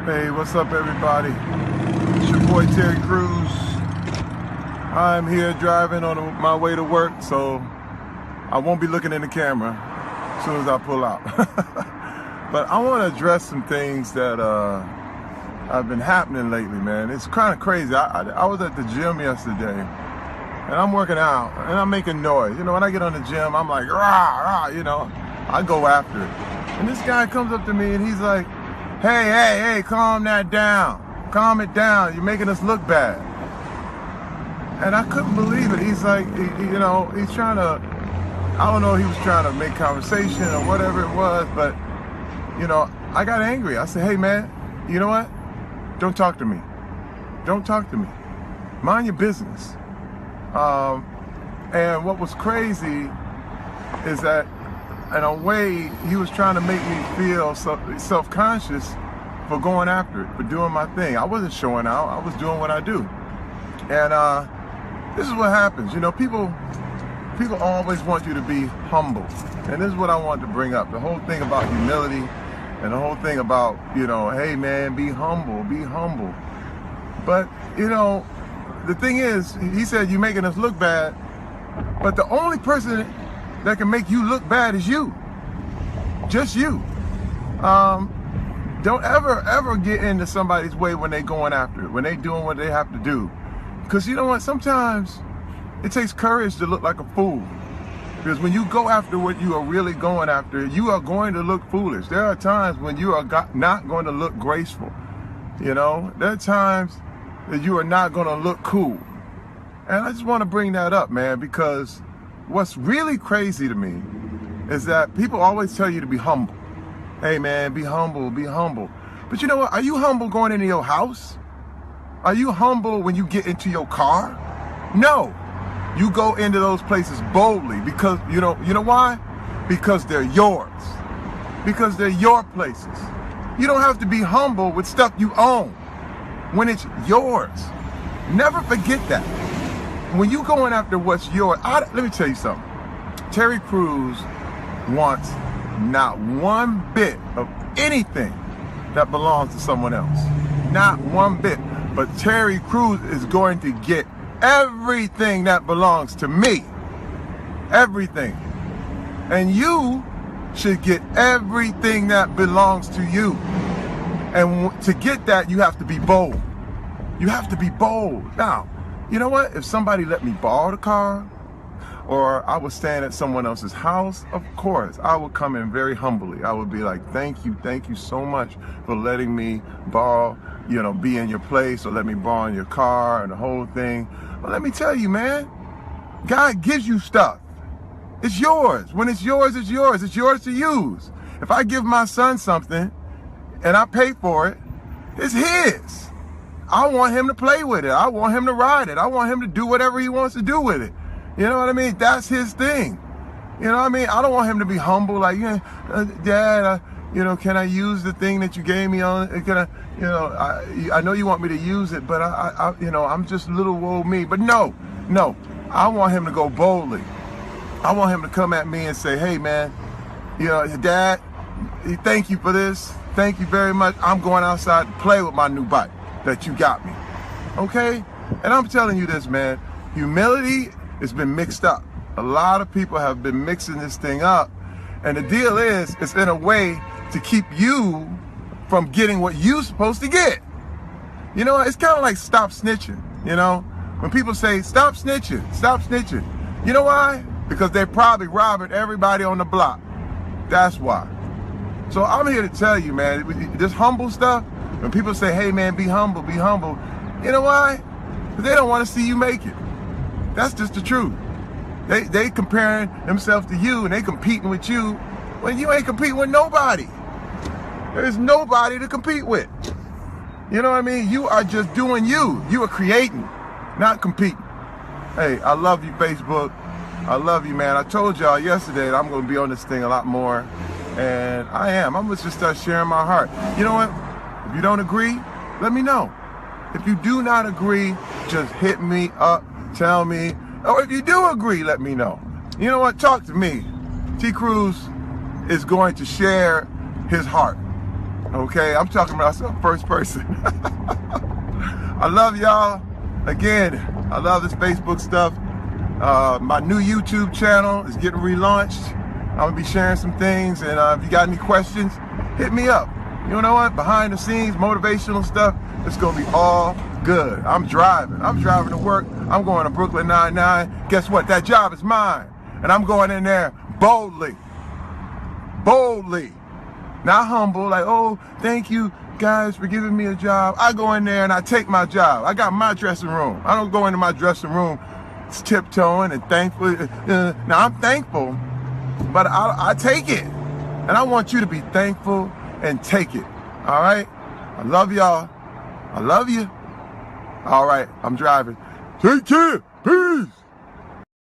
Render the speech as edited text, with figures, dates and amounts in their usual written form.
Hey, what's up, everybody? It's your boy Terry Crews. I'm here driving on my way to work, so I won't be looking in the camera as soon as I pull out. But I want to address some things that have been happening lately, man. It's kind of crazy. I was at the gym yesterday, and I'm working out, and I'm making noise. You know, when I get on the gym, I'm like, rah, rah, you know, I go after it. And this guy comes up to me, and he's like, hey, calm that down. Calm it down. You're making us look bad. And I couldn't believe it. He's like, he's trying to, I don't know, he was trying to make conversation or whatever it was, but, I got angry. I said, hey, man, you know what? Don't talk to me. Don't talk to me. Mind your business. And what was crazy is that, in a way, he was trying to make me feel self-conscious for going after it, for doing my thing. I wasn't showing out. I was doing what I do. And this is what happens. People always want you to be humble. And this is what I want to bring up. The whole thing about humility and the whole thing about, hey, man, be humble, be humble. But, the thing is, he said, you're making us look bad. But the only person that can make you look bad is you. Just you. Don't ever get into somebody's way when they going after it, when they doing what they have to do. Because you know what? Sometimes it takes courage to look like a fool. Because when you go after what you are really going after, you are going to look foolish. There are times when you are not going to look graceful. There are times that you are not going to look cool. And I just want to bring that up, man, because what's really crazy to me is that people always tell you to be humble. Hey, man, be humble, be humble. But you know what? Are you humble going into your house? Are you humble when you get into your car? No. You go into those places boldly because, you know why? Because they're yours. Because they're your places. You don't have to be humble with stuff you own when it's yours. Never forget that. When you going after what's yours, let me tell you something. Terry Crews wants not one bit of anything that belongs to someone else. Not one bit. But Terry Crews is going to get everything that belongs to me. Everything. And you should get everything that belongs to you. And to get that, you have to be bold. You have to be bold. Now, you know what? If somebody let me borrow the car, or I was staying at someone else's house, of course, I would come in very humbly. I would be like, thank you so much for letting me borrow, be in your place, or let me borrow in your car and the whole thing. But let me tell you, man, God gives you stuff. It's yours. When it's yours, it's yours. It's yours to use. If I give my son something and I pay for it, it's his. I want him to play with it. I want him to ride it. I want him to do whatever he wants to do with it. You know what I mean? That's his thing. You know what I mean? I don't want him to be humble like, Dad, can I use the thing that you gave me on? Can I know you want me to use it, but I'm just little old me. But no, I want him to go boldly. I want him to come at me and say, hey, man, Dad, thank you for this. Thank you very much. I'm going outside to play with my new bike that you got me. Okay? And I'm telling you this, man, humility has been mixed up. A lot of people have been mixing this thing up. And the deal is, it's in a way to keep you from getting what you're supposed to get. It's kind of like stop snitching. When people say, stop snitching. You know why? Because they're probably robbing everybody on the block. That's why. So I'm here to tell you, man, this humble stuff, when people say, hey, man, be humble. You know why? Because they don't want to see you make it. That's just the truth. They comparing themselves to you and they competing with you when you ain't competing with nobody. There's nobody to compete with. You know what I mean? You are just doing you. You are creating, not competing. Hey, I love you, Facebook. I love you, man. I told y'all yesterday that I'm going to be on this thing a lot more. And I am. I'm going to just start sharing my heart. You know what? If you don't agree, let me know. If you do not agree, just hit me up, tell me. Or if you do agree, let me know. You know what? Talk to me. T. Crews is going to share his heart. Okay, I'm talking about myself first person. I love y'all. Again, I love this Facebook stuff. My new YouTube channel is getting relaunched. I'm gonna be sharing some things, and if you got any questions, hit me up. You know what? Behind the scenes, motivational stuff, it's gonna be all good. I'm driving to work. I'm going to Brooklyn Nine-Nine. Guess what? That job is mine. And I'm going in there boldly. Not humble, like, oh, thank you guys for giving me a job. I go in there and I take my job. I got my dressing room. I don't go into my dressing room tiptoeing and thankful. Now, I'm thankful, but I take it. And I want you to be thankful and take it. All right? I love y'all. I love you. All right, I'm driving. Take care. Peace.